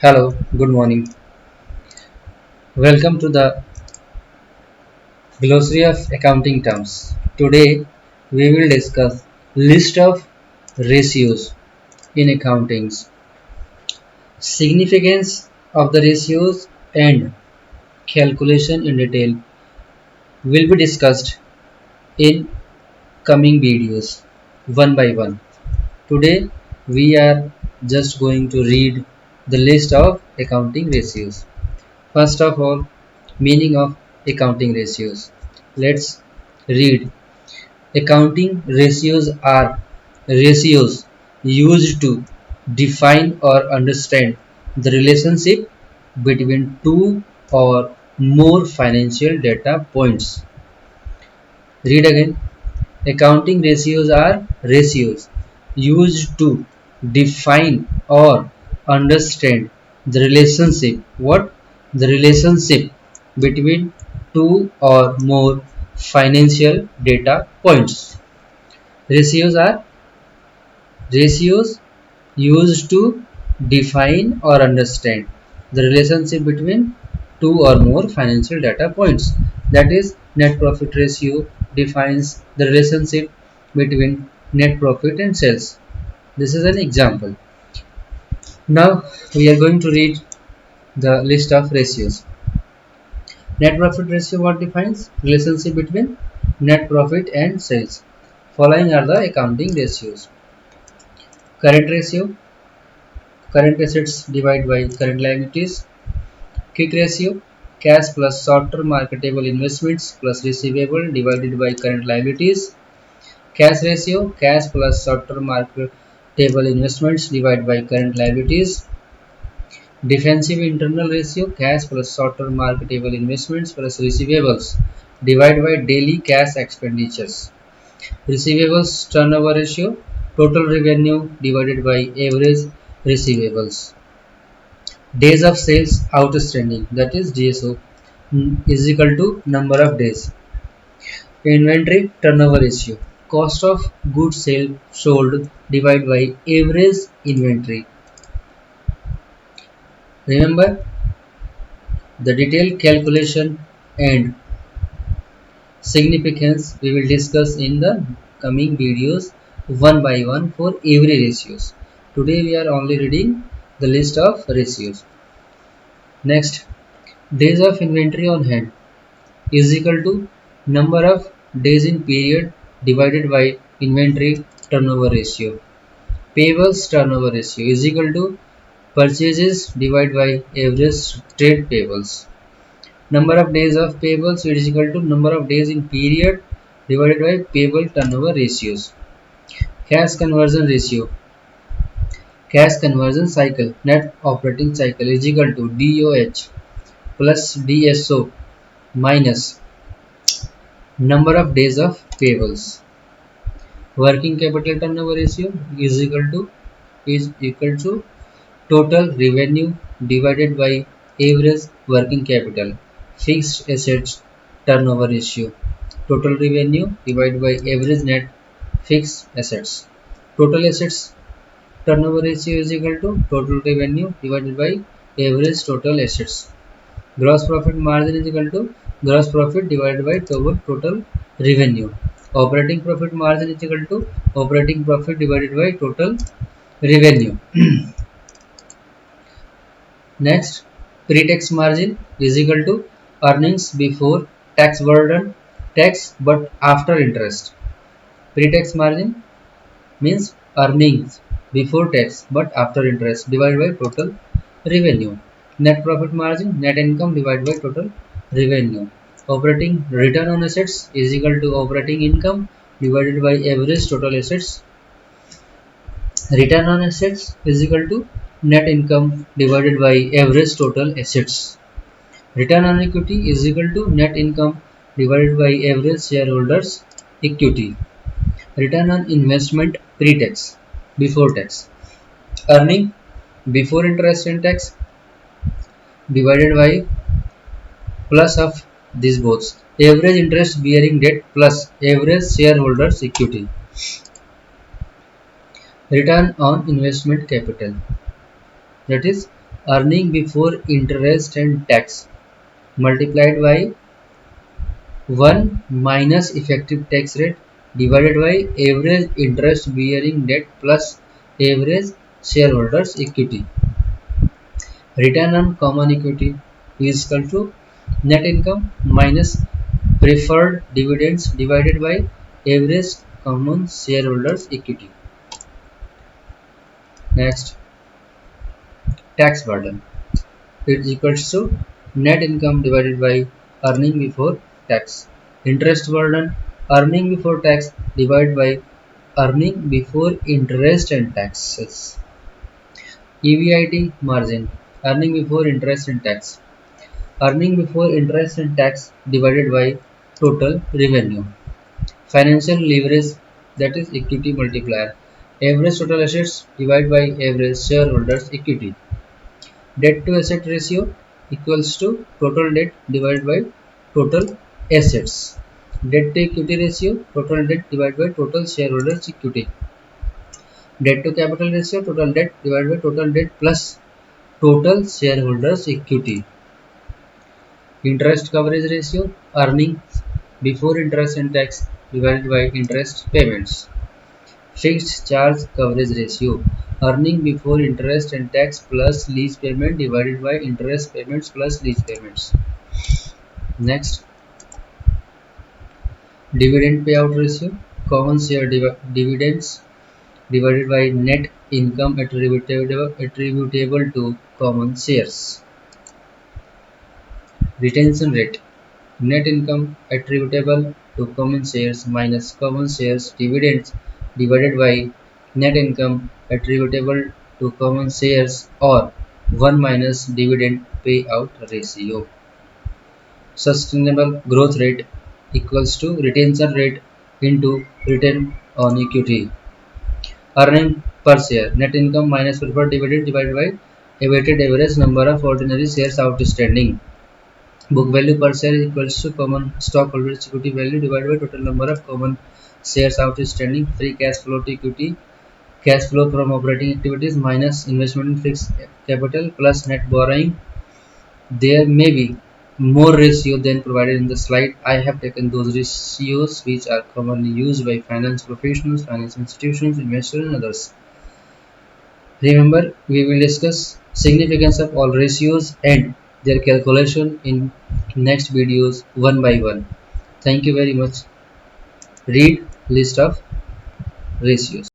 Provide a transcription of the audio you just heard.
Hello, good morning. Welcome to the Glossary of Accounting Terms. Today we will discuss list of ratios in accountings, significance of the ratios and calculation in detail will be discussed in coming videos one by one. Today we are just going to read the list of accounting ratios. First of all, meaning of accounting ratios. Let's read. Accounting ratios are ratios used to define or understand the relationship between two or more financial data points. Read again. Accounting ratios are ratios used to define or understand the relationship. What? The relationship between two or more financial data points. Ratios are ratios used to define or understand the relationship between two or more financial data points. That is, net profit ratio defines the relationship between net profit and sales. This is an example. Now we are going to read the list of ratios. Net profit ratio what defines relationship between net profit and sales. Following are the accounting ratios. Current ratio, current assets divided by current liabilities. Quick ratio, cash plus short-term marketable investments plus receivable divided by current liabilities. Cash ratio, cash plus short-term marketable investments divided by current liabilities. Defensive internal ratio, cash plus short-term marketable investments plus receivables divided by daily cash expenditures. Receivables turnover ratio, total revenue divided by average receivables. Days of sales outstanding, that is DSO, is equal to number of days. Inventory turnover ratio, cost of goods sold divided by average inventory. Remember, the detailed calculation and significance we will discuss in the coming videos one by one for every ratios. Today we are only reading the list of ratios. Next, days of inventory on hand is equal to number of days in period divided by inventory turnover ratio. Payables turnover ratio is equal to purchases divided by average trade payables. Number of days of payables is equal to number of days in period divided by payable turnover ratios. Cash conversion ratio, cash conversion cycle, net operating cycle is equal to DOH plus DSO minus number of days of payables. Working capital turnover ratio is equal to total revenue divided by average working capital. Fixed assets turnover ratio, total revenue divided by average net fixed assets. Total assets turnover ratio is equal to total revenue divided by average total assets. Gross profit margin is equal to gross profit divided by total revenue. Operating profit margin is equal to operating profit divided by total revenue. Next, pre-tax margin is equal to earnings before tax burden tax but after interest. Pre-tax margin means earnings before tax but after interest divided by total revenue. Net profit margin, net income divided by total revenue. Operating return on assets is equal to operating income divided by average total assets. Return on assets is equal to net income divided by average total assets. Return on equity is equal to net income divided by average shareholders equity. Return on investment pre-tax, before tax. Earning before interest and tax divided by plus of these both. Average interest bearing debt plus average shareholders equity. Return on investment capital, that is earning before interest and tax multiplied by 1 minus effective tax rate divided by average interest bearing debt plus average shareholders equity. Return on common equity is equal to net income minus preferred dividends divided by average common shareholders equity. Next, tax burden. It is equals to net income divided by earning before tax. Interest burden, earning before tax divided by earning before interest and taxes. EBIT margin, earning before interest and tax. Earning before interest and tax divided by total revenue. Financial leverage, that is equity multiplier. Average total assets divided by average shareholders equity. Debt to asset ratio equals to total debt divided by total assets. Debt to equity ratio, total debt divided by total shareholders equity. Debt to capital ratio, total debt divided by total debt plus total shareholders equity. Interest coverage ratio, earnings before interest and tax divided by interest payments. Fixed charge coverage ratio, earning before interest and tax plus lease payment divided by interest payments plus lease payments. Next, dividend payout ratio, common share dividends divided by net income attributable to common shares. Retention rate, net income attributable to common shares minus common shares dividends divided by net income attributable to common shares or 1 minus dividend payout ratio. Sustainable growth rate equals to retention rate into return on equity. Earning per share, net income minus preferred dividend divided by a weighted average number of ordinary shares outstanding. Book value per share is equals to common stockholders equity value divided by total number of common shares outstanding. Free cash flow to equity, cash flow from operating activities minus investment in fixed capital plus net borrowing. There may be more ratio than provided in the slide. I have taken those ratios which are commonly used by finance professionals, finance institutions, investors and others. Remember, we will discuss significance of all ratios and their calculation in next videos one by one. Thank you very much. Read list of ratios.